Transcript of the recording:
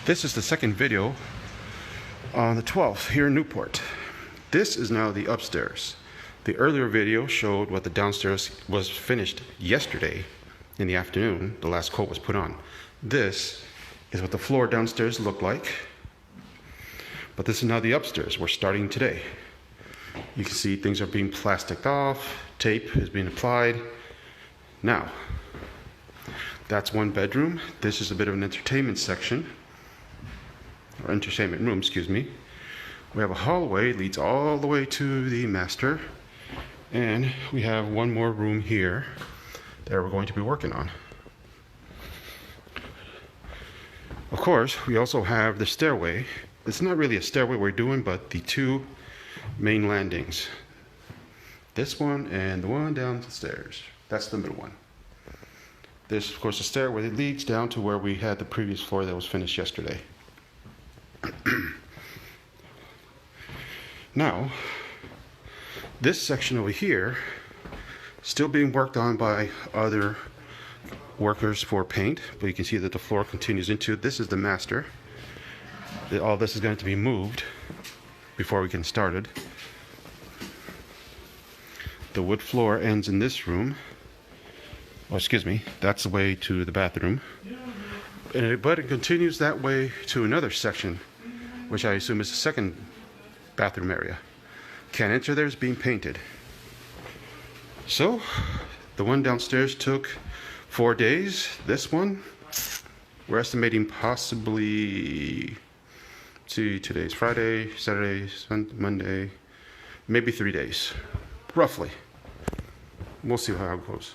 This is the second video on the 12th here in Newport. This is now the upstairs. The earlier video showed what the downstairs was finished yesterday in the afternoon. The last coat was put on. This is what the floor downstairs looked like. But this is now the upstairs. We're starting today. You can see things are being plasticed off. Tape is being applied. Now, that's one bedroom. This is a bit of an entertainment section. Or entertainment room, excuse me. We have a hallway, leads all the way to the master. And we have one more room here that we're going to be working on. Of course, we also have the stairway. It's not really a stairway we're doing, but the two main landings. This one and the one down the stairs. That's the middle one. There's, of course, a stairway that leads down to where we had the previous floor that was finished yesterday. Now, this section over here, still being worked on by other workers for paint, but you can see that the floor continues into it. This is the master. All this is going to be moved before we get started. The wood floor ends in this room. Oh, excuse me, that's the way to the bathroom. But it continues that way to another section, which I assume is the second bathroom area. Can't enter there, is being painted. So, the one downstairs took 4 days. This one, we're estimating possibly, see, today's Friday, Saturday, Sunday, Monday, maybe 3 days, roughly. We'll see how it goes.